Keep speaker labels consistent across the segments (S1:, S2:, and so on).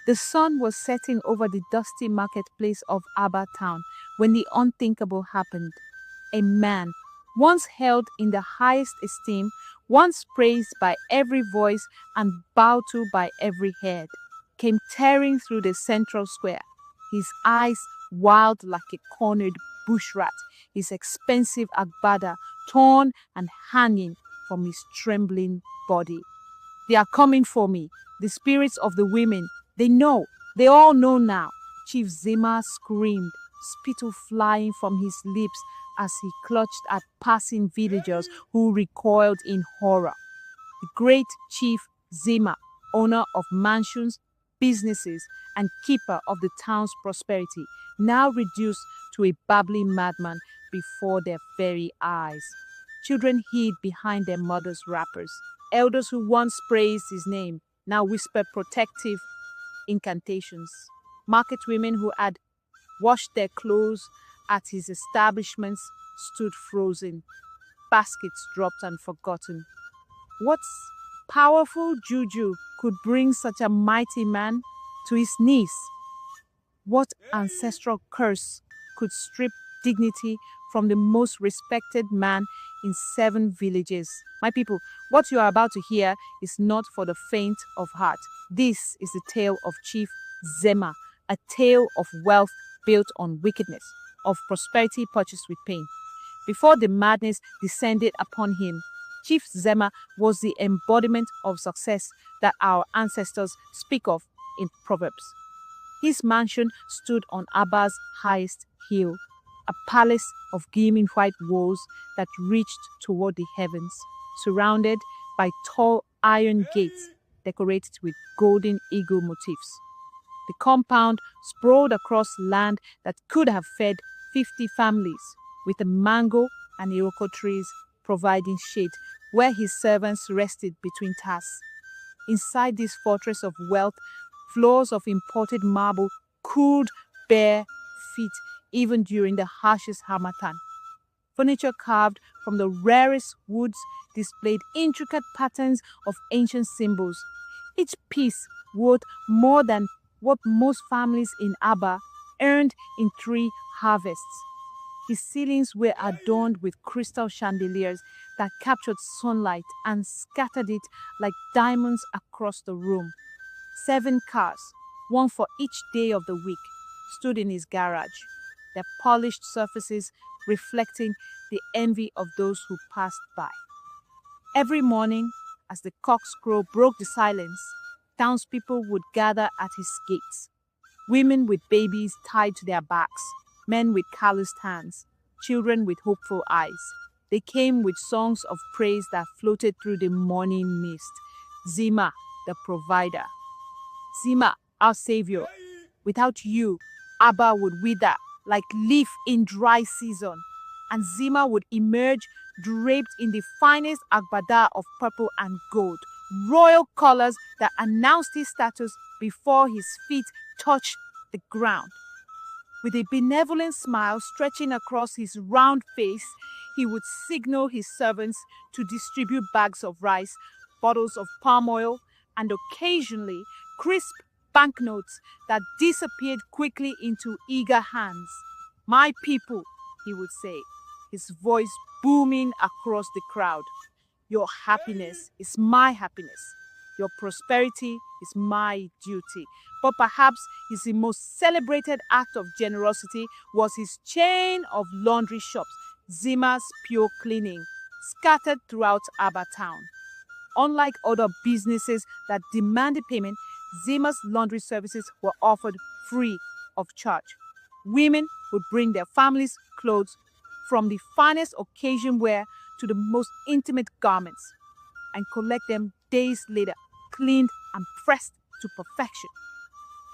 S1: The sun was setting over the dusty marketplace of Abba town when the unthinkable happened. A man, once held in the highest esteem, once praised by every voice and bowed to by every head, came tearing through the central square, his eyes wild like a cornered bush rat, his expensive agbada torn and hanging from his trembling body. They are coming for me, the spirits of the women. They know, they all know now. Chief Zema screamed, spittle flying from his lips as he clutched at passing villagers who recoiled in horror. The great Chief Zema, owner of mansions, businesses, and keeper of the town's prosperity, now reduced to a babbling madman before their very eyes. Children hid behind their mothers' wrappers. Elders who once praised his name now whispered protective incantations. Market women who had washed their clothes at his establishments stood frozen, baskets dropped and forgotten. What powerful juju could bring such a mighty man to his knees? What ancestral curse could strip dignity from the most respected man in 7 villages? My people, what you are about to hear is not for the faint of heart. This is the tale of Chief Zema, a tale of wealth built on wickedness, of prosperity purchased with pain. Before the madness descended upon him, Chief Zema was the embodiment of success that our ancestors speak of in Proverbs. His mansion stood on Abba's highest hill, a palace of gleaming white walls that reached toward the heavens, surrounded by tall iron gates decorated with golden eagle motifs. The compound sprawled across land that could have fed 50 families, with the mango and iroko trees providing shade where his servants rested between tasks. Inside this fortress of wealth, floors of imported marble cooled bare feet even during the harshest harmattan. Furniture carved from the rarest woods displayed intricate patterns of ancient symbols, each piece worth more than what most families in Abba earned in 3 harvests. His ceilings were adorned with crystal chandeliers that captured sunlight and scattered it like diamonds across the room. 7 cars, one for each day of the week, stood in his garage, their polished surfaces reflecting the envy of those who passed by. Every morning, as the cock's crow broke the silence, townspeople would gather at his gates. Women with babies tied to their backs, men with calloused hands, children with hopeful eyes. They came with songs of praise that floated through the morning mist. Zema, the provider. Zema, our savior. Without you, Abba would wither like leaf in dry season, and Zema would emerge draped in the finest agbada of purple and gold, royal colors that announced his status before his feet touched the ground. With a benevolent smile stretching across his round face, he would signal his servants to distribute bags of rice, bottles of palm oil, and occasionally crisp banknotes that disappeared quickly into eager hands. "My people," he would say, his voice booming across the crowd. "Your happiness is my happiness. Your prosperity is my duty." But perhaps his most celebrated act of generosity was his chain of laundry shops, Zima's Pure Cleaning, scattered throughout Abba town. Unlike other businesses that demanded payment, Zima's laundry services were offered free of charge. Women would bring their families' clothes, from the finest occasion wear to the most intimate garments, and collect them days later, cleaned and pressed to perfection.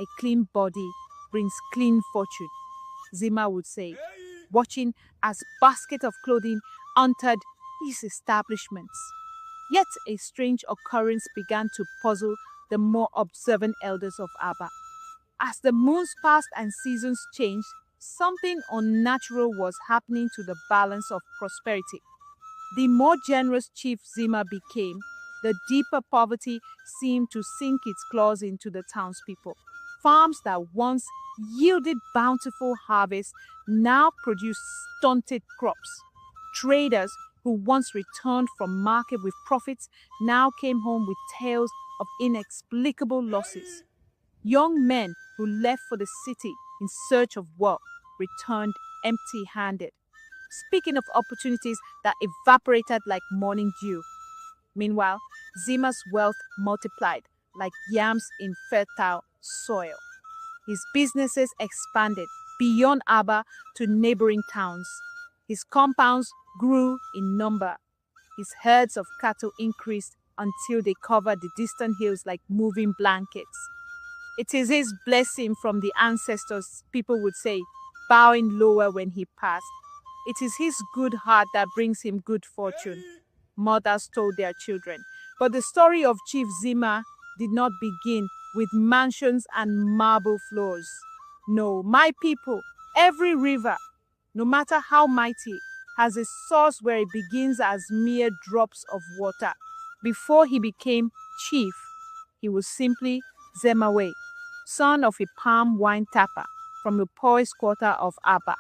S1: "A clean body brings clean fortune," Zima would say, watching as baskets of clothing entered his establishments. Yet a strange occurrence began to puzzle the more observant elders of Abba. As the moons passed and seasons changed, something unnatural was happening to the balance of prosperity. The more generous Chief Zima became, the deeper poverty seemed to sink its claws into the townspeople. Farms that once yielded bountiful harvests now produce stunted crops. Traders who once returned from market with profits now came home with tales of inexplicable losses. Young men who left for the city in search of wealth returned empty-handed. Speaking of opportunities that evaporated like morning dew. Meanwhile, Zema's wealth multiplied like yams in fertile soil. His businesses expanded beyond Aba to neighboring towns. His compounds grew in number. His herds of cattle increased until they covered the distant hills like moving blankets. It is his blessing from the ancestors, people would say, bowing lower when he passed. It is his good heart that brings him good fortune, mothers told their children. But the story of Chief Zema did not begin with mansions and marble floors. No, my people, every river, no matter how mighty, has a source where it begins as mere drops of water. Before he became chief, he was simply Zemawe, son of a palm wine tapper from the poorest quarter of Aba.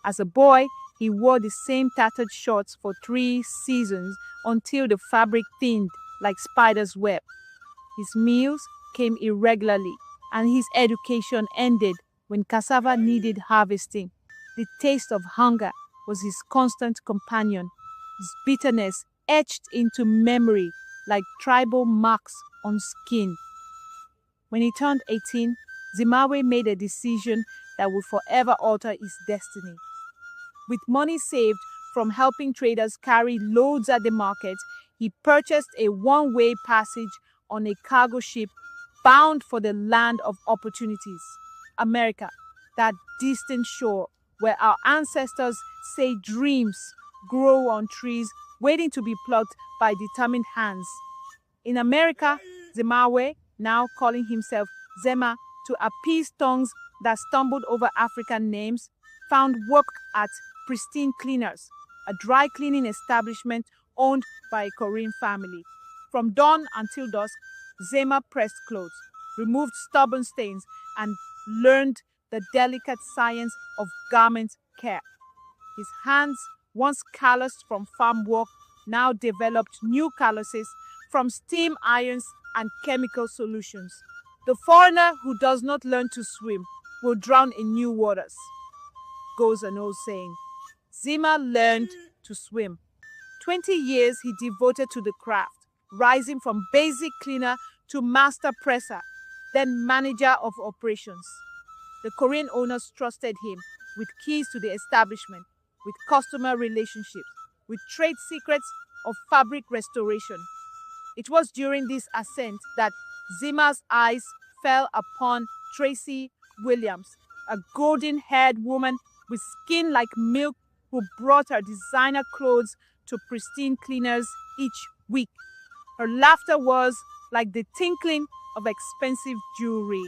S1: As a boy, he wore the same tattered shorts for 3 seasons until the fabric thinned like spider's web. His meals came irregularly, and his education ended when cassava needed harvesting. The taste of hunger was his constant companion, his bitterness etched into memory like tribal marks on skin. When he turned 18, Zimbabwe made a decision that would forever alter his destiny. With money saved from helping traders carry loads at the market, he purchased a one-way passage on a cargo ship bound for the land of opportunities, America, that distant shore where our ancestors say dreams grow on trees waiting to be plucked by determined hands. In America, Zimbabwe, now calling himself Zema to appease tongues that stumbled over African names, found work at Pristine Cleaners, a dry cleaning establishment owned by a Korean family. From dawn until dusk, Zema pressed clothes, removed stubborn stains, and learned the delicate science of garment care. His hands, once calloused from farm work, now developed new calluses from steam irons and chemical solutions. The foreigner who does not learn to swim will drown in new waters, goes an old saying. Zema learned to swim. 20 years he devoted to the craft, rising from basic cleaner to master presser, then manager of operations. The Korean owners trusted him with keys to the establishment, with customer relationships, with trade secrets of fabric restoration. It was during this ascent that Zema's eyes fell upon Tracy Williams, a golden-haired woman with skin like milk who brought her designer clothes to Pristine Cleaners each week. Her laughter was like the tinkling of expensive jewelry,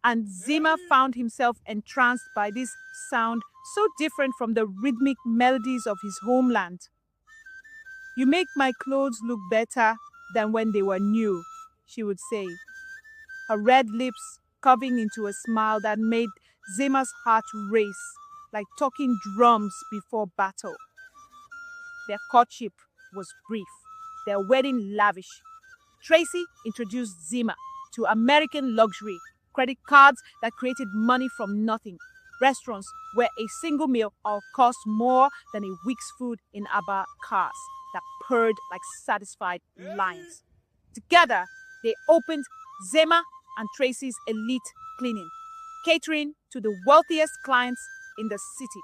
S1: and Zema found himself entranced by this sound so different from the rhythmic melodies of his homeland. "You make my clothes look better than when they were new," she would say, her red lips curving into a smile that made Zema's heart race like talking drums before battle. Their courtship was brief, their wedding lavish. Tracy introduced Zema to American luxury, credit cards that created money from nothing, restaurants where a single meal cost more than a week's food in Aba cars that purred like satisfied lions. Together, they opened Zema and Tracy's Elite Cleaning, catering to the wealthiest clients in the city.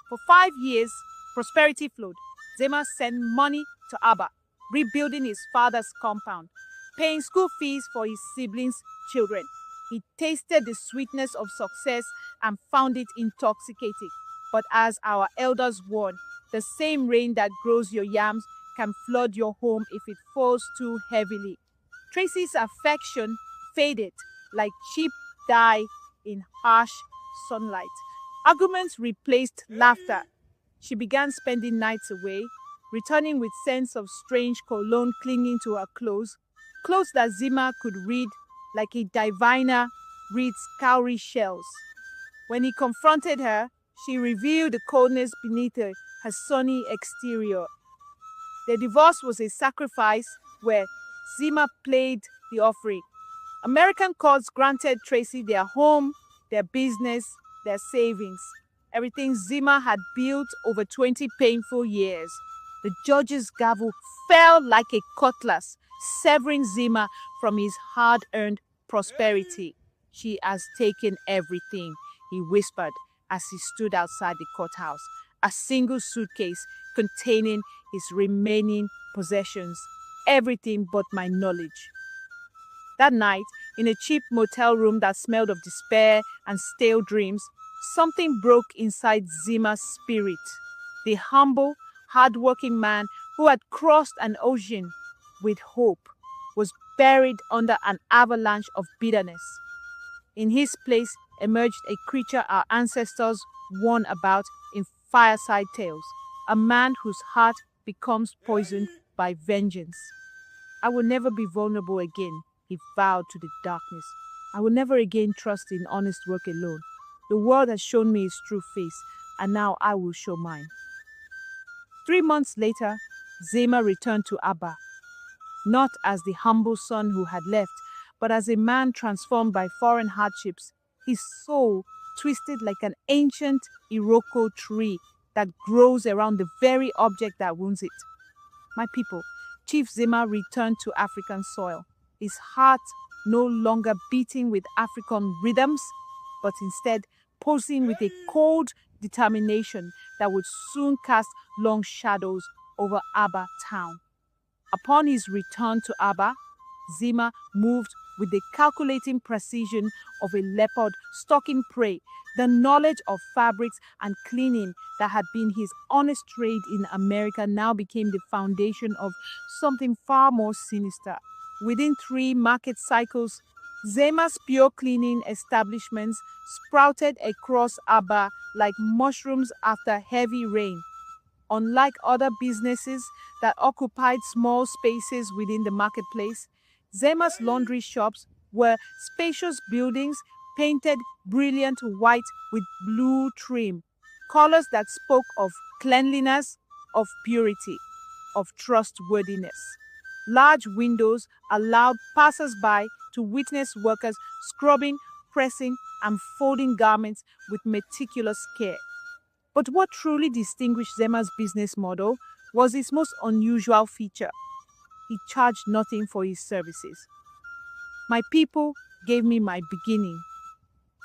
S1: For 5 years, prosperity flowed. Zema sent money to Aba, rebuilding his father's compound, paying school fees for his siblings' children. He tasted the sweetness of success and found it intoxicating. But as our elders warned, the same rain that grows your yams can flood your home if it falls too heavily. Tracy's affection faded like cheap dye in harsh sunlight. Arguments replaced laughter. She began spending nights away, returning with scents of strange cologne clinging to her clothes that Zema could read like a diviner reads cowrie shells. When he confronted her, she revealed the coldness beneath her sunny exterior. Their divorce was a sacrifice where Zema played the offering. American courts granted Tracy their home, their business, their savings, everything Zema had built over 20 painful years. The judge's gavel fell like a cutlass, severing Zema from his hard-earned prosperity. "She has taken everything," he whispered as he stood outside the courthouse, a single suitcase containing his remaining possessions, "everything but my knowledge." That night, in a cheap motel room that smelled of despair and stale dreams, something broke inside Zema's spirit. The humble, hard-working man who had crossed an ocean with hope was buried under an avalanche of bitterness. In his place emerged a creature our ancestors warned about in fireside tales, a man whose heart becomes poisoned by vengeance. "I will never be vulnerable again," he vowed to the darkness. "I will never again trust in honest work alone. The world has shown me its true face, and now I will show mine." 3 months later, Zema returned to Abba, not as the humble son who had left, but as a man transformed by foreign hardships, his soul twisted like an ancient Iroko tree that grows around the very object that wounds it. My people, Chief Zema returned to African soil, his heart no longer beating with African rhythms, but instead pulsing with a cold determination that would soon cast long shadows over Abba town. Upon his return to Abba, Zema moved with the calculating precision of a leopard stalking prey. The knowledge of fabrics and cleaning that had been his honest trade in America now became the foundation of something far more sinister. Within 3 market cycles, Zema's pure cleaning establishments sprouted across Abba like mushrooms after heavy rain. Unlike other businesses that occupied small spaces within the marketplace, Zema's laundry shops were spacious buildings painted brilliant white with blue trim, colors that spoke of cleanliness, of purity, of trustworthiness. Large windows allowed passers-by to witness workers scrubbing, pressing, and folding garments with meticulous care. But what truly distinguished Zema's business model was its most unusual feature. He charged nothing for his services. "My people gave me my beginning,"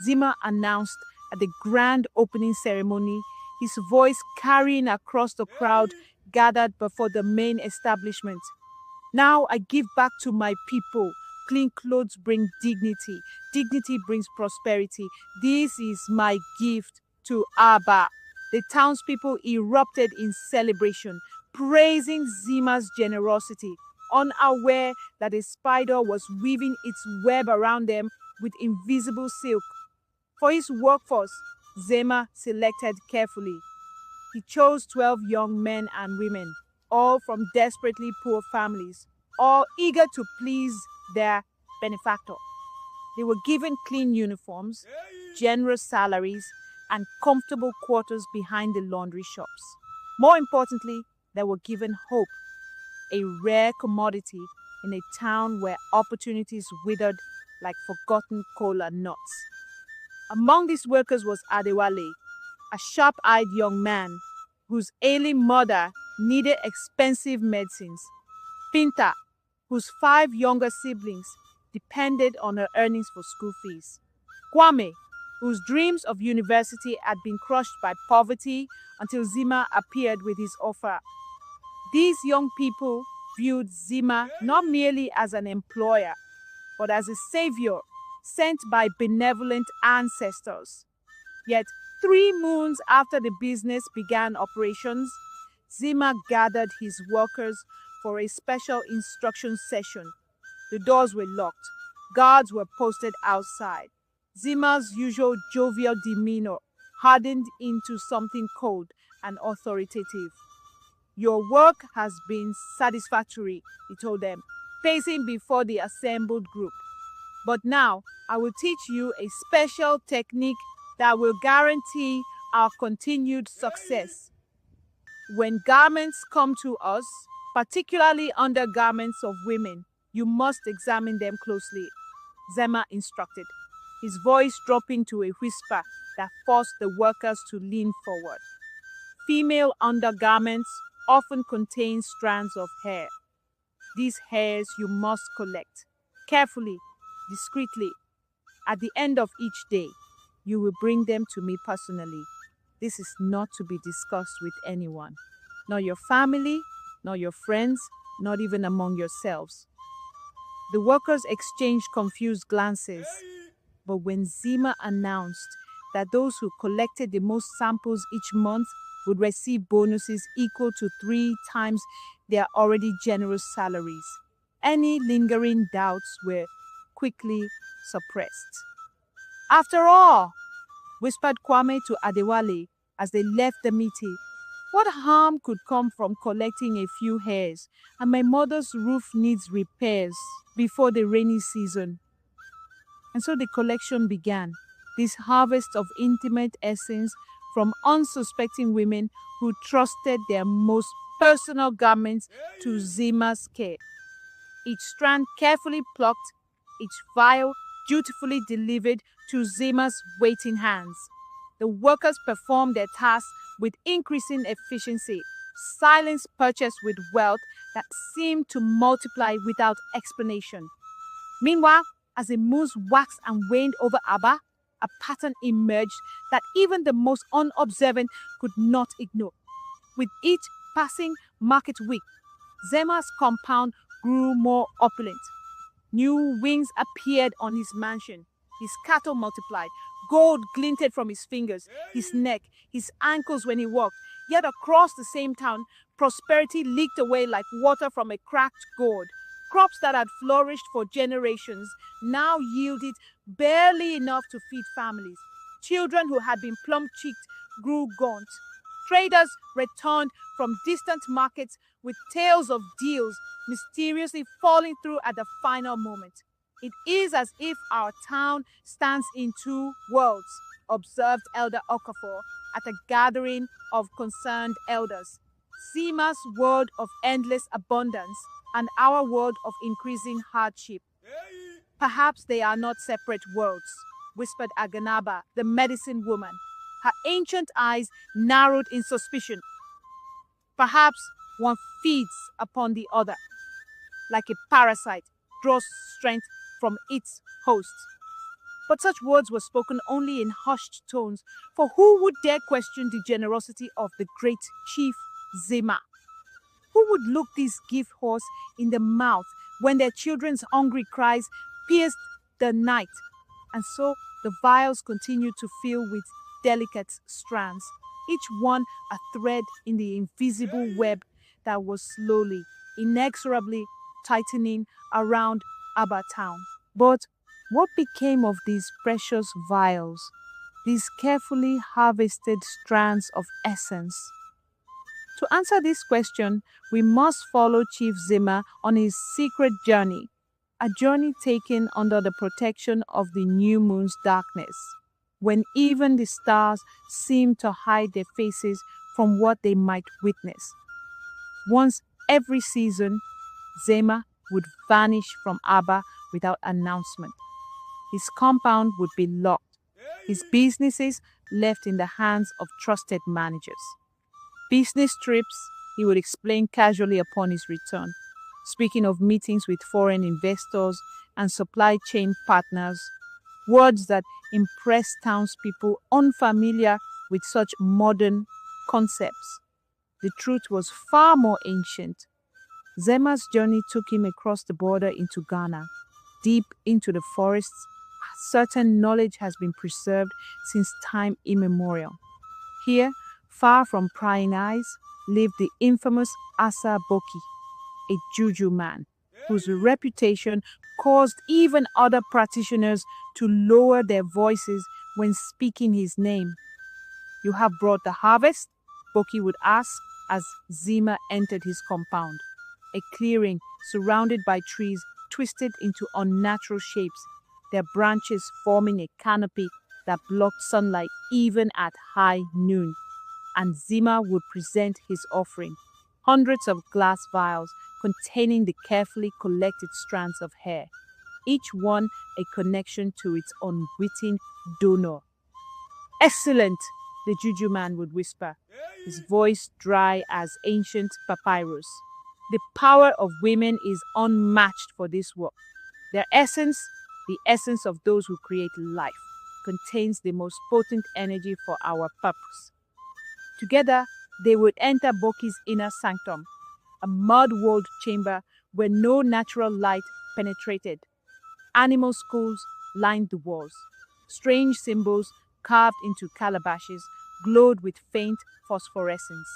S1: Zema announced at the grand opening ceremony, his voice carrying across the crowd gathered before the main establishment. "Now I give back to my people. Clean clothes bring dignity. Dignity brings prosperity. This is my gift to Abba." The townspeople erupted in celebration, praising Zema's generosity, unaware that a spider was weaving its web around them with invisible silk. For his workforce, Zema selected carefully. He chose 12 young men and women, all from desperately poor families, all eager to please their benefactor. They were given clean uniforms, generous salaries, and comfortable quarters behind the laundry shops. More importantly, they were given hope, a rare commodity in a town where opportunities withered like forgotten cola nuts. Among these workers was Adewale, a sharp-eyed young man whose ailing mother needed expensive medicines. Pinta, whose 5 younger siblings depended on her earnings for school fees. Kwame, whose dreams of university had been crushed by poverty until Zema appeared with his offer. These young people viewed Zema not merely as an employer, but as a savior sent by benevolent ancestors. Yet, 3 moons after the business began operations, Zema gathered his workers for a special instruction session. The doors were locked. Guards were posted outside. Zema's usual jovial demeanor hardened into something cold and authoritative. "Your work has been satisfactory," he told them, pacing before the assembled group. But now, I will teach you a special technique that will guarantee our continued success. When garments come to us, particularly undergarments of women, you must examine them closely, Zema instructed, his voice dropping to a whisper that forced the workers to lean forward. Female undergarments often contain strands of hair. These hairs you must collect carefully, discreetly. At the end of each day, you will bring them to me personally. This is not to be discussed with anyone, not your family, not your friends, not even among yourselves. The workers exchanged confused glances, but when Zema announced that those who collected the most samples each month would receive bonuses equal to 3 times their already generous salaries, any lingering doubts were quickly suppressed. After all, whispered Kwame to Adewale as they left the meeting, what harm could come from collecting a few hairs? And my mother's roof needs repairs before the rainy season. And so the collection began, this harvest of intimate essence from unsuspecting women who trusted their most personal garments to Zema's care. Each strand carefully plucked, each vial dutifully delivered to Zema's waiting hands. The workers performed their tasks with increasing efficiency, silence purchased with wealth that seemed to multiply without explanation. Meanwhile, as the moons waxed and waned over Aba, a pattern emerged that even the most unobservant could not ignore. With each passing market week, Zema's compound grew more opulent. New wings appeared on his mansion. His cattle multiplied. Gold glinted from his fingers, his neck, his ankles when he walked. Yet across the same town, prosperity leaked away like water from a cracked gourd. Crops that had flourished for generations now yielded barely enough to feed families. Children who had been plump-cheeked grew gaunt. Traders returned from distant markets with tales of deals mysteriously falling through at the final moment. It is as if our town stands in 2 worlds, observed Elder Okafor at a gathering of concerned elders. Zema's world of endless abundance and our world of increasing hardship. Perhaps they are not separate worlds, whispered Aganaba, the medicine woman, her ancient eyes narrowed in suspicion. Perhaps one feeds upon the other, like a parasite draws strength from its host. But such words were spoken only in hushed tones, for who would dare question the generosity of the great Chief Zema? Who would look this gift horse in the mouth when their children's hungry cries pierced the night? And so the vials continued to fill with delicate strands, each one a thread in the invisible web that was slowly, inexorably tightening around Aba Town. But what became of these precious vials, these carefully harvested strands of essence? To answer this question, we must follow Chief Zema on his secret journey, a journey taken under the protection of the new moon's darkness, when even the stars seemed to hide their faces from what they might witness. Once every season, Zema would vanish from Aba without announcement. His compound would be locked, his businesses left in the hands of trusted managers. Business trips, he would explain casually upon his return, speaking of meetings with foreign investors and supply chain partners, words that impressed townspeople unfamiliar with such modern concepts. The truth was far more ancient. Zema's journey took him across the border into Ghana, deep into the forests. Certain knowledge has been preserved since time immemorial. Here, far from prying eyes, lived the infamous Asa Boki, a juju man, whose reputation caused even other practitioners to lower their voices when speaking his name. "You have brought the harvest?" Boki would ask as Zema entered his compound, a clearing surrounded by trees twisted into unnatural shapes, their branches forming a canopy that blocked sunlight even at high noon. And Zema would present his offering, hundreds of glass vials containing the carefully collected strands of hair, each one a connection to its unwitting donor. "Excellent," the juju man would whisper, his voice dry as ancient papyrus. "The power of women is unmatched for this work. Their essence, the essence of those who create life, contains the most potent energy for our purpose." Together, they would enter Boki's inner sanctum, a mud-walled chamber where no natural light penetrated. Animal skulls lined the walls. Strange symbols carved into calabashes glowed with faint phosphorescence.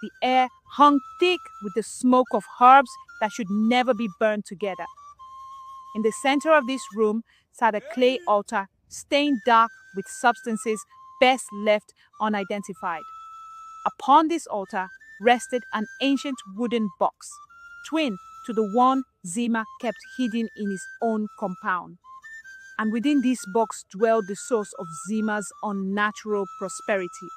S1: The air hung thick with the smoke of herbs that should never be burned together. In the center of this room sat a clay altar stained dark with substances best left unidentified. Upon this altar rested an ancient wooden box, twin to the one Zema kept hidden in his own compound. And within this box dwelled the source of Zema's unnatural prosperity,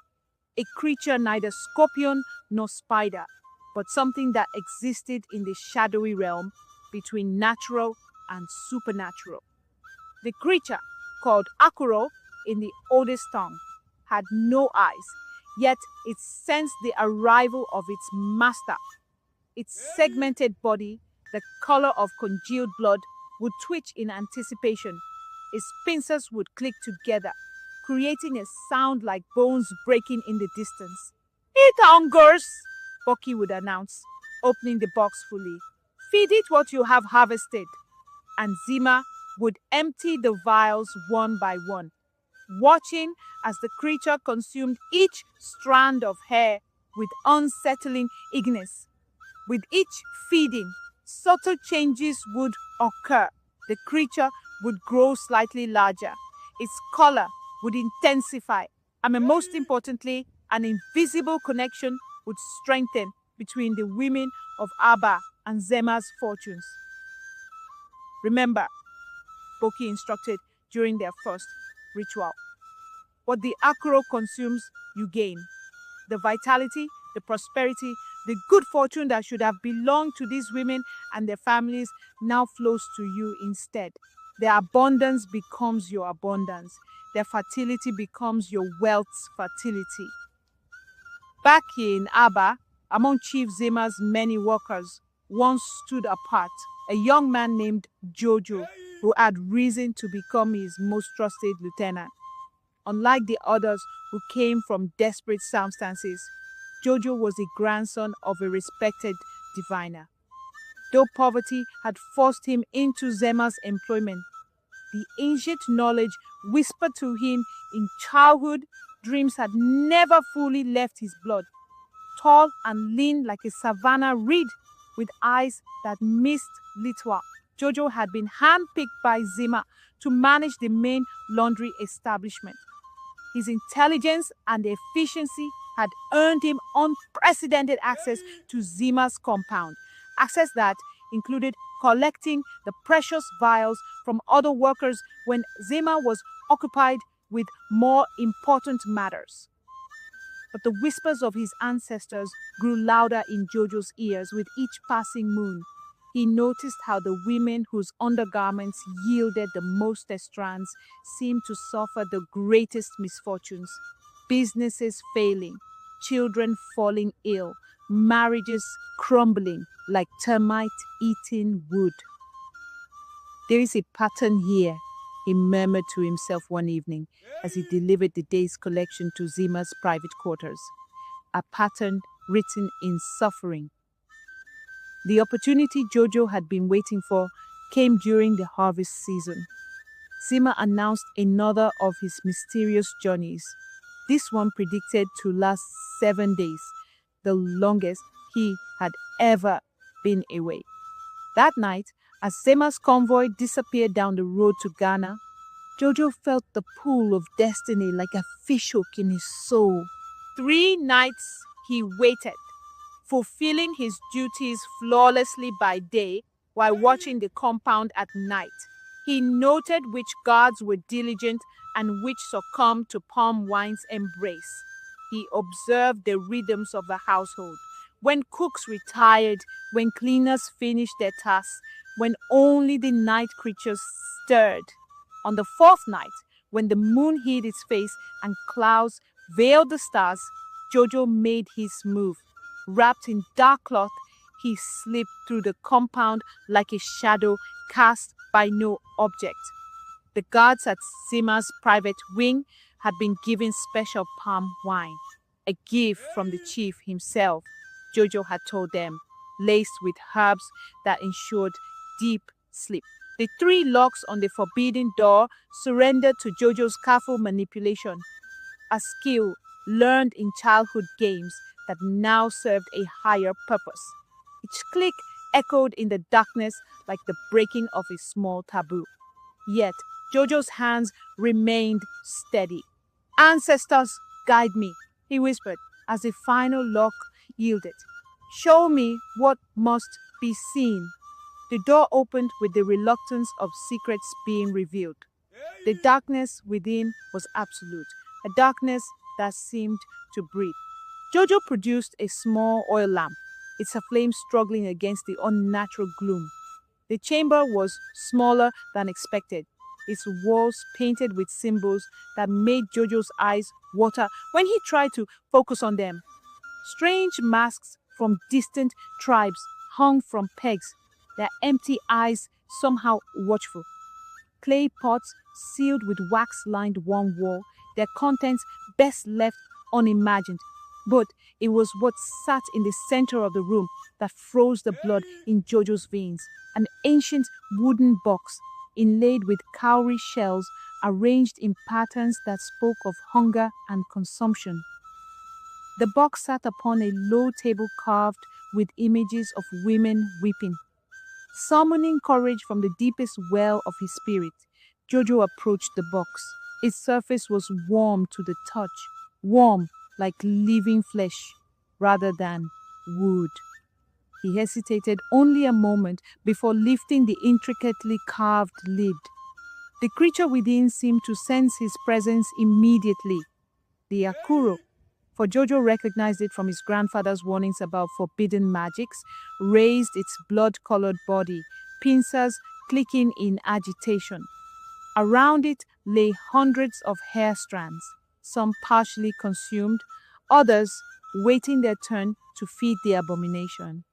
S1: a creature neither scorpion nor spider, but something that existed in the shadowy realm between natural and supernatural. The creature, called Akuro in the oldest tongue, had no eyes, yet it sensed the arrival of its master. Its segmented body, the color of congealed blood, would twitch in anticipation. Its pincers would click together, creating a sound like bones breaking in the distance. "It hungers," Boki would announce, opening the box fully. "Feed it what you have harvested." And Zema would empty the vials one by one, watching as the creature consumed each strand of hair with unsettling eagerness. With each feeding, subtle changes would occur. The creature would grow slightly larger. Its color would intensify. And most importantly, an invisible connection would strengthen between the women of Abba and Zema's fortunes. "Remember," Boki instructed during their first ritual, "what the Akuro consumes, you gain. The vitality, the prosperity, the good fortune that should have belonged to these women and their families now flows to you instead. Their abundance becomes your abundance. Their fertility becomes your wealth's fertility." Back in Abba, among Chief Zema's many workers, one stood apart, a young man named Jojo, who had risen to become his most trusted lieutenant. Unlike the others who came from desperate circumstances, Jojo was the grandson of a respected diviner. Though poverty had forced him into Zema's employment, the ancient knowledge whispered to him in childhood dreams had never fully left his blood. Tall and lean like a savannah reed, with eyes that missed little, Jojo had been handpicked by Zema to manage the main laundry establishment. His intelligence and efficiency had earned him unprecedented access to Zema's compound, access that included collecting the precious vials from other workers when Zema was occupied with more important matters. But the whispers of his ancestors grew louder in Jojo's ears with each passing moon. He noticed how the women whose undergarments yielded the most strands seemed to suffer the greatest misfortunes. Businesses failing, children falling ill, marriages crumbling like termite-eaten wood. "There is a pattern here," he murmured to himself one evening as he delivered the day's collection to Zema's private quarters. A pattern written in suffering. The opportunity Jojo had been waiting for came during the harvest season. Zema announced another of his mysterious journeys, this one predicted to last 7 days, the longest he had ever been away. That night, as Zema's convoy disappeared down the road to Ghana, Jojo felt the pull of destiny like a fishhook in his soul. 3 nights he waited, fulfilling his duties flawlessly by day while watching the compound at night. He noted which guards were diligent and which succumbed to palm wine's embrace. He observed the rhythms of the household. When cooks retired, when cleaners finished their tasks, when only the night creatures stirred. On the fourth night, when the moon hid its face and clouds veiled the stars, Jojo made his move. Wrapped in dark cloth, he slipped through the compound like a shadow cast by no object. The guards at Zema's private wing had been given special palm wine, a gift from the chief himself, Jojo had told them, laced with herbs that ensured deep sleep. The 3 locks on the forbidden door surrendered to Jojo's careful manipulation, a skill learned in childhood games that now served a higher purpose. Each click echoed in the darkness like the breaking of a small taboo. Yet, Jojo's hands remained steady. "Ancestors, guide me," he whispered as the final lock yielded. "Show me what must be seen." The door opened with the reluctance of secrets being revealed. The darkness within was absolute, a darkness that seemed to breathe. Jojo produced a small oil lamp, its flame struggling against the unnatural gloom. The chamber was smaller than expected, its walls painted with symbols that made Jojo's eyes water when he tried to focus on them. Strange masks from distant tribes hung from pegs, their empty eyes somehow watchful. Clay pots sealed with wax lined one wall, their contents best left unimagined. But it was what sat in the center of the room that froze the blood in Jojo's veins. An ancient wooden box inlaid with cowrie shells arranged in patterns that spoke of hunger and consumption. The box sat upon a low table carved with images of women weeping. Summoning courage from the deepest well of his spirit, Jojo approached the box. Its surface was warm to the touch, warm like living flesh rather than wood. He hesitated only a moment before lifting the intricately carved lid. The creature within seemed to sense his presence immediately. The Akuro, for Jojo recognized it from his grandfather's warnings about forbidden magics, raised its blood-colored body, pincers clicking in agitation. Around it lay hundreds of hair strands, some partially consumed, others waiting their turn to feed the abomination.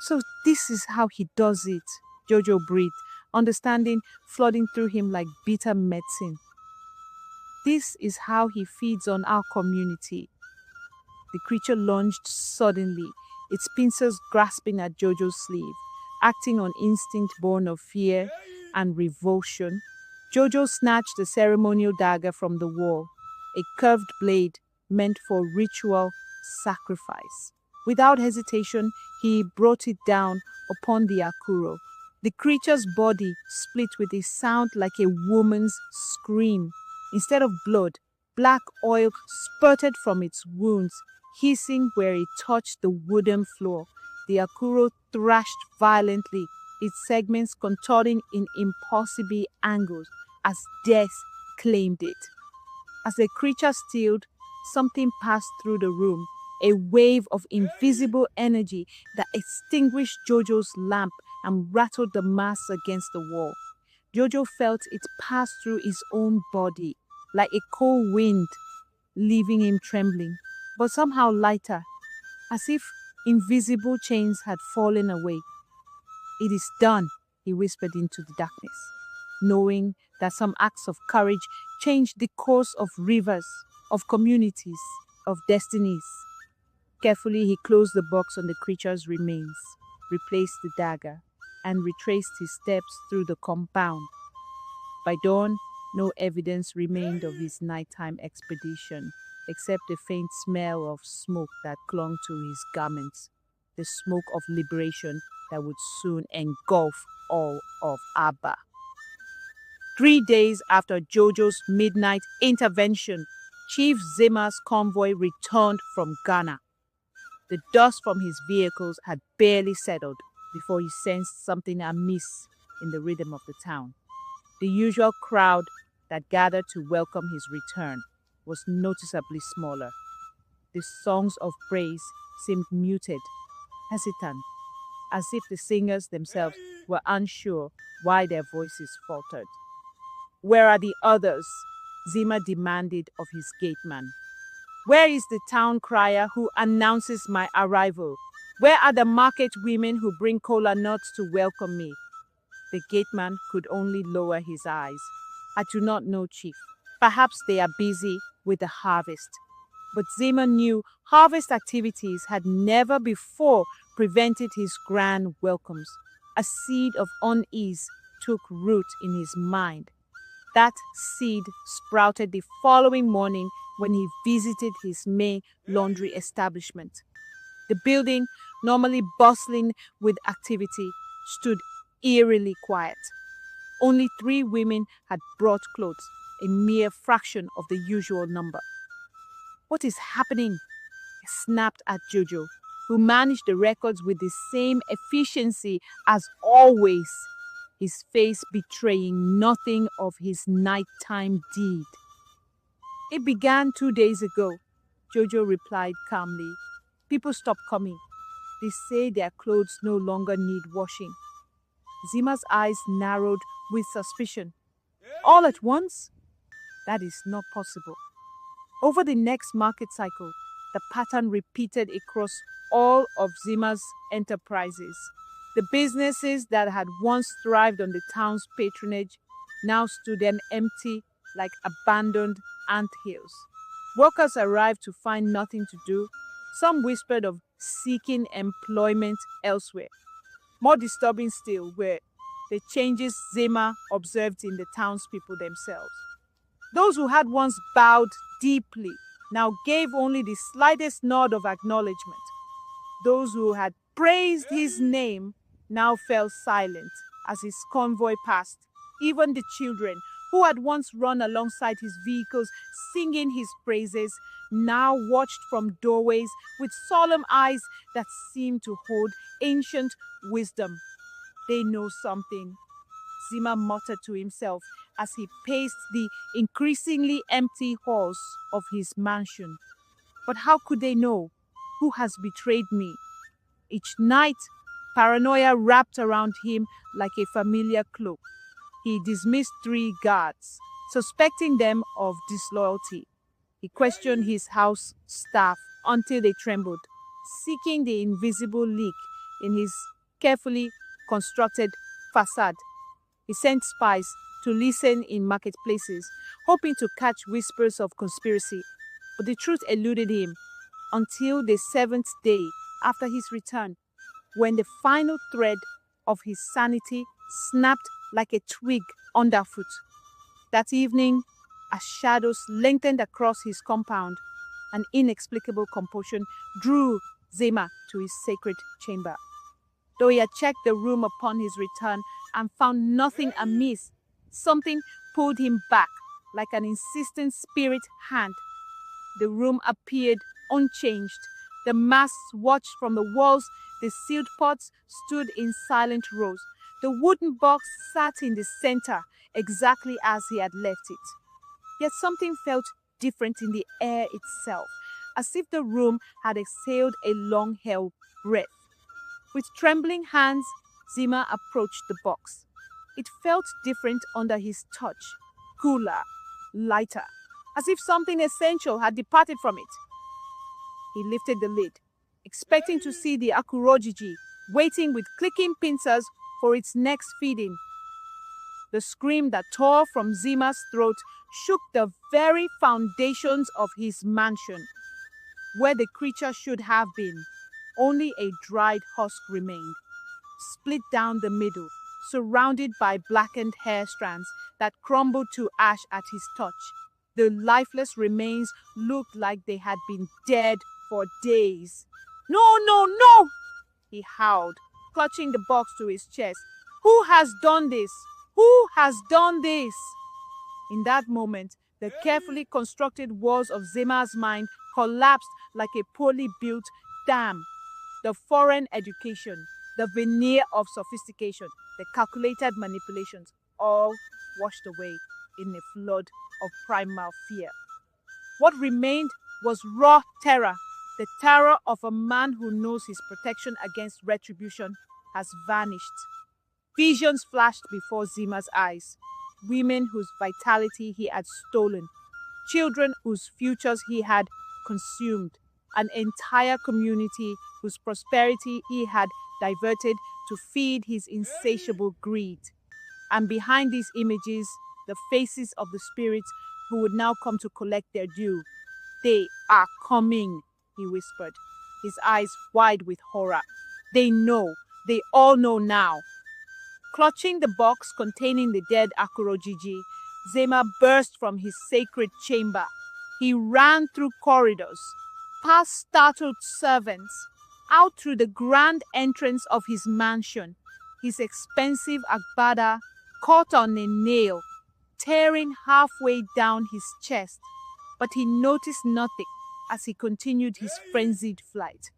S1: "So this is how he does it," Jojo breathed, understanding flooding through him like bitter medicine. "This is how he feeds on our community." The creature lunged suddenly, its pincers grasping at Jojo's sleeve, acting on instinct born of fear and revulsion. Jojo snatched the ceremonial dagger from the wall, a curved blade meant for ritual sacrifice. Without hesitation, he brought it down upon the Akuro. The creature's body split with a sound like a woman's scream. Instead of blood, black oil spurted from its wounds, hissing where it touched the wooden floor. The Akuro thrashed violently, its segments contorting in impossible angles as death claimed it. As the creature stilled, something passed through the room, a wave of invisible energy that extinguished Jojo's lamp and rattled the mass against the wall. Jojo felt it pass through his own body, like a cold wind, leaving him trembling, but somehow lighter, as if invisible chains had fallen away. "It is done," he whispered into the darkness, knowing that some acts of courage changed the course of rivers, of communities, of destinies. Carefully, he closed the box on the creature's remains, replaced the dagger, and retraced his steps through the compound. By dawn, no evidence remained of his nighttime expedition, except a faint smell of smoke that clung to his garments, the smoke of liberation that would soon engulf all of Abba. 3 days after Jojo's midnight intervention, Chief Zema's convoy returned from Ghana. The dust from his vehicles had barely settled before he sensed something amiss. in the rhythm of the town. The usual crowd that gathered to welcome his return was noticeably smaller. The songs of praise seemed muted, hesitant, as if the singers themselves were unsure why their voices faltered. "Where are the others?" Zema demanded of his gateman. "Where is the town crier who announces my arrival? Where are the market women who bring cola nuts to welcome me?" The gateman could only lower his eyes. "I do not know, Chief. Perhaps they are busy with the harvest." But Zema knew harvest activities had never before prevented his grand welcomes. A seed of unease took root in his mind. That seed sprouted the following morning when he visited his May laundry establishment. The building, normally bustling with activity, stood eerily quiet. Only 3 women had brought clothes, a mere fraction of the usual number. "What is happening?" he snapped at Jojo, who managed the records with the same efficiency as always, his face betraying nothing of his nighttime deed. "It began 2 days ago," Jojo replied calmly. "People stopped coming. They say their clothes no longer need washing." Zima's eyes narrowed with suspicion. "All at once? That is not possible." Over the next market cycle, the pattern repeated across all of Zima's enterprises. The businesses that had once thrived on the town's patronage now stood empty like abandoned anthills. Workers arrived to find nothing to do. Some whispered of seeking employment elsewhere. More disturbing still were the changes Zema observed in the townspeople themselves. Those who had once bowed deeply now gave only the slightest nod of acknowledgement. Those who had praised his name now fell silent as his convoy passed. Even the children, who had once run alongside his vehicles singing his praises, now watched from doorways with solemn eyes that seemed to hold ancient wisdom. "They know something," Zema muttered to himself as he paced the increasingly empty halls of his mansion. "But how could they know? Who has betrayed me?" Each night, paranoia wrapped around him like a familiar cloak. He dismissed 3 guards, suspecting them of disloyalty. He questioned his house staff until they trembled, seeking the invisible leak in his carefully constructed facade. He sent spies to listen in marketplaces, hoping to catch whispers of conspiracy. But the truth eluded him until the 7th day after his return, when the final thread of his sanity snapped like a twig underfoot. That evening, as shadows lengthened across his compound, an inexplicable compulsion drew Zema to his sacred chamber. Though he had checked the room upon his return and found nothing amiss, something pulled him back like an insistent spirit hand. The room appeared unchanged. The masks watched from the walls, the sealed pots stood in silent rows. The wooden box sat in the center, exactly as he had left it. Yet something felt different in the air itself, as if the room had exhaled a long-held breath. With trembling hands, Zema approached the box. It felt different under his touch, cooler, lighter, as if something essential had departed from it. He lifted the lid, expecting to see the akurojiji waiting with clicking pincers for its next feeding. The scream that tore from Zema's throat shook the very foundations of his mansion. Where the creature should have been, only a dried husk remained, split down the middle, surrounded by blackened hair strands that crumbled to ash at his touch. The lifeless remains looked like they had been dead for days. "No, no, no!" he howled, clutching the box to his chest. "Who has done this? Who has done this?" In that moment, the carefully constructed walls of Zema's mind collapsed like a poorly built dam. The foreign education, the veneer of sophistication, the calculated manipulations, all washed away in a flood of primal fear. What remained was raw terror, the terror of a man who knows his protection against retribution has vanished. Visions flashed before Zema's eyes. Women whose vitality he had stolen, children whose futures he had consumed, an entire community whose prosperity he had diverted to feed his insatiable greed. And behind these images, the faces of the spirits who would now come to collect their due. They are coming, he whispered, his eyes wide with horror. They know, they all know now. Clutching the box containing the dead Akurojiji, Zema burst from his sacred chamber. He ran through corridors, past startled servants, out through the grand entrance of his mansion, his expensive agbada caught on a nail, tearing halfway down his chest. But he noticed nothing as he continued his frenzied flight.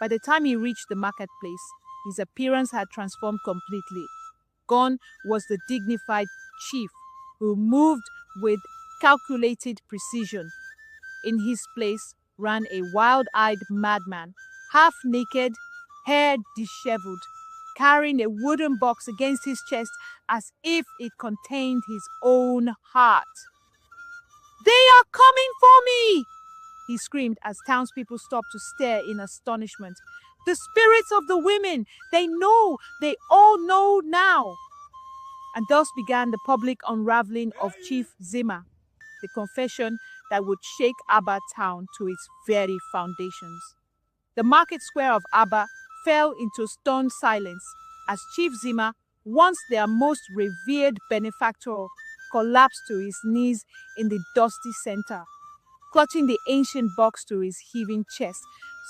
S1: By the time he reached the marketplace, his appearance had transformed completely. Gone was the dignified chief who moved with calculated precision. In his place ran a wild-eyed madman, half naked, hair disheveled, carrying a wooden box against his chest as if it contained his own heart. "They are coming for me!" he screamed as townspeople stopped to stare in astonishment. "The spirits of the women! They know! They all know now!" And thus began the public unraveling of Chief Zema, the confession that would shake Aba town to its very foundations. The market square of Aba fell into stunned silence as Chief Zema, once their most revered benefactor, collapsed to his knees in the dusty center, clutching the ancient box to his heaving chest.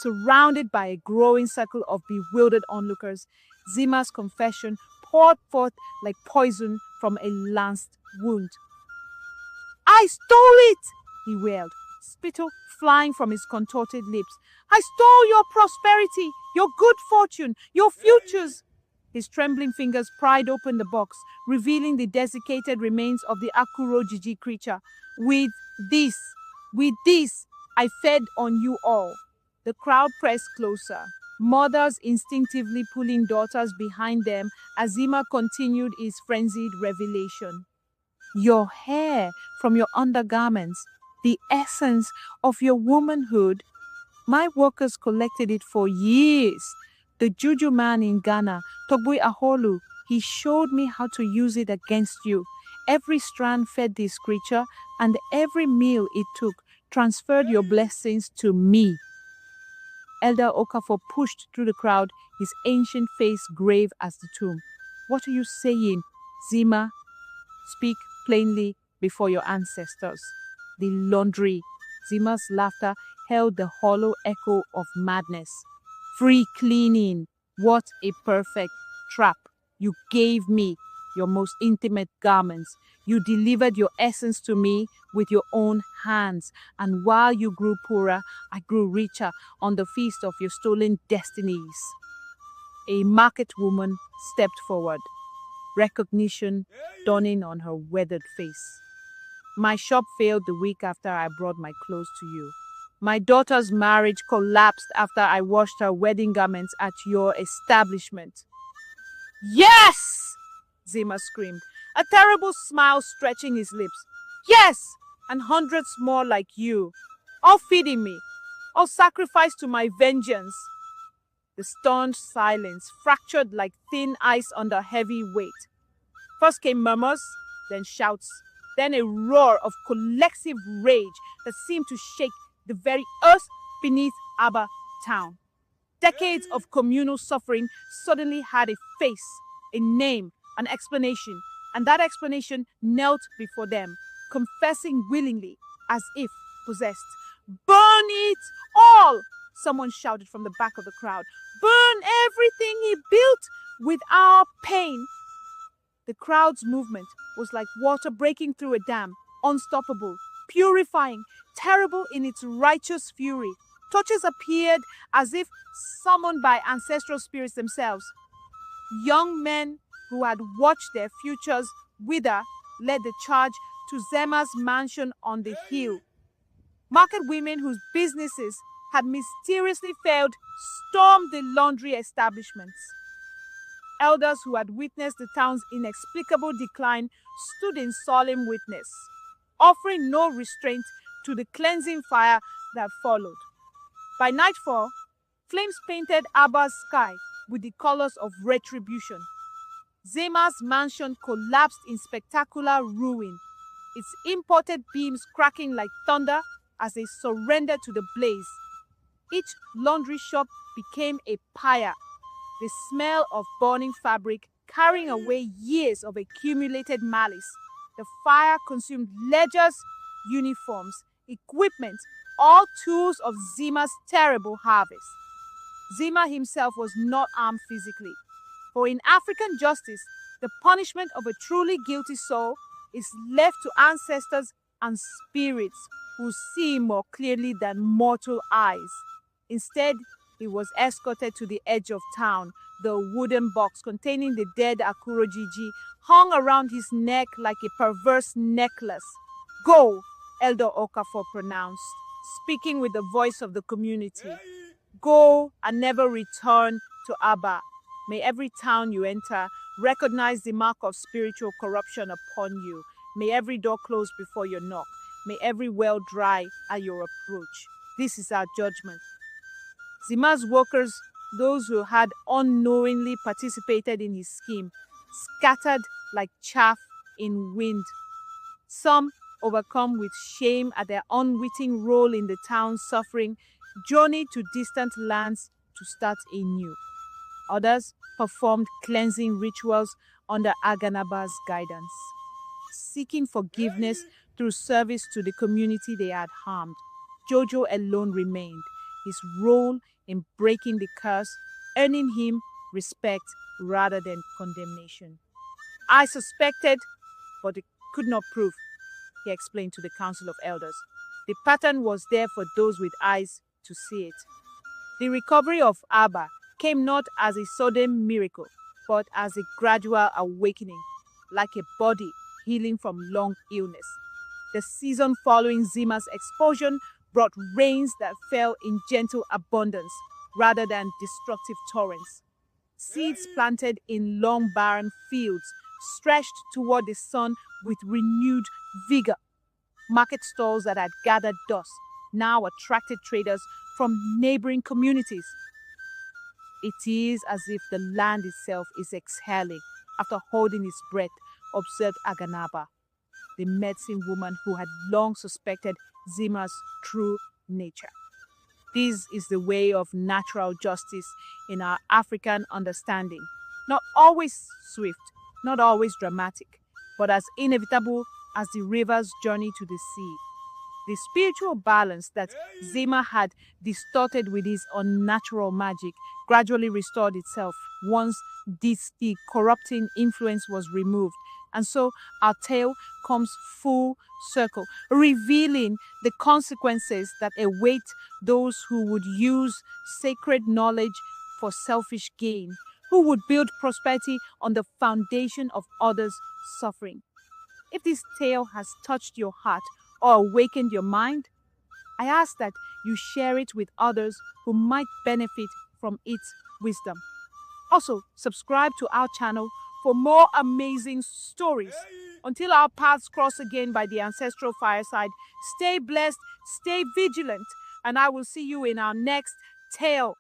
S1: Surrounded by a growing circle of bewildered onlookers, Zema's confession poured forth like poison from a lanced wound. "I stole it!" he wailed, spittle flying from his contorted lips. "I stole your prosperity, your good fortune, your futures!" His trembling fingers pried open the box, revealing the desiccated remains of the Akurojiji creature. With this, I fed on you all." The crowd pressed closer, mothers instinctively pulling daughters behind them as Zema continued his frenzied revelation. "Your hair from your undergarments, the essence of your womanhood. My workers collected it for years. The juju man in Ghana, Togbui Aholu, he showed me how to use it against you. Every strand fed this creature, and every meal it took transferred your blessings to me." Elder Okafor pushed through the crowd, his ancient face grave as the tomb. "What are you saying, Zema? Speak plainly before your ancestors." The laundry. Zema's laughter held the hollow echo of madness. "Free cleaning. What a perfect trap. You gave me your most intimate garments. You delivered your essence to me with your own hands. And while you grew poorer, I grew richer on the feast of your stolen destinies." A market woman stepped forward, recognition dawning on her weathered face. "My shop failed the week after I brought my clothes to you. My daughter's marriage collapsed after I washed her wedding garments at your establishment." "Yes!" Zema screamed, a terrible smile stretching his lips. "Yes! And hundreds more like you, all feeding me, all sacrificed to my vengeance." The stunned silence fractured like thin ice under heavy weight. First came murmurs, then shouts, then a roar of collective rage that seemed to shake the very earth beneath Aba town. Decades of communal suffering suddenly had a face, a name, an explanation, and that explanation knelt before them, confessing willingly as if possessed. "Burn it all!" someone shouted from the back of the crowd. "Burn everything he built with our pain." The crowd's movement was like water breaking through a dam, unstoppable, purifying, terrible in its righteous fury. Torches appeared as if summoned by ancestral spirits themselves. Young men who had watched their futures wither led the charge to Zema's mansion on the hill. Market women whose businesses had mysteriously failed stormed the laundry establishments. Elders who had witnessed the town's inexplicable decline stood in solemn witness, offering no restraint to the cleansing fire that followed. By nightfall, flames painted Abba's sky with the colors of retribution. Zema's mansion collapsed in spectacular ruin, its imported beams cracking like thunder as they surrendered to the blaze. Each laundry shop became a pyre, the smell of burning fabric carrying away years of accumulated malice. The fire consumed ledgers, uniforms, equipment, all tools of Zema's terrible harvest. Zema himself was not armed physically, for in African justice, the punishment of a truly guilty soul is left to ancestors and spirits who see more clearly than mortal eyes. Instead, he was escorted to the edge of town. The wooden box containing the dead Akurojiji hung around his neck like a perverse necklace. "Go," Elder Okafor pronounced, speaking with the voice of the community. "Go and never return to Abba. May every town you enter recognize the mark of spiritual corruption upon you. May every door close before your knock. May every well dry at your approach. This is our judgment." Zema's workers, those who had unknowingly participated in his scheme, scattered like chaff in wind. Some, overcome with shame at their unwitting role in the town's suffering, journeyed to distant lands to start anew. Others performed cleansing rituals under Aganaba's guidance, seeking forgiveness through service to the community they had harmed. Jojo alone remained, his role in breaking the curse, earning him respect rather than condemnation. "I suspected, but could not prove," he explained to the Council of Elders. "The pattern was there for those with eyes to see it." The recovery of Abba came not as a sudden miracle, but as a gradual awakening, like a body healing from long illness. The season following Zema's expulsion brought rains that fell in gentle abundance rather than destructive torrents. Seeds planted in long barren fields stretched toward the sun with renewed vigor. Market stalls that had gathered dust now attracted traders from neighboring communities. "It is as if the land itself is exhaling after holding its breath," observed Aganaba, the medicine woman who had long suspected Zema's true nature. This is the way of natural justice in our African understanding. Not always swift, not always dramatic, but as inevitable as the river's journey to the sea. The spiritual balance that Zema had distorted with his unnatural magic gradually restored itself once the corrupting influence was removed. And so our tale comes full circle, revealing the consequences that await those who would use sacred knowledge for selfish gain, who would build prosperity on the foundation of others' suffering. If this tale has touched your heart or awakened your mind, I ask that you share it with others who might benefit from its wisdom. Also, subscribe to our channel for more amazing stories. Until our paths cross again by the ancestral fireside, stay blessed, stay vigilant, and I will see you in our next tale.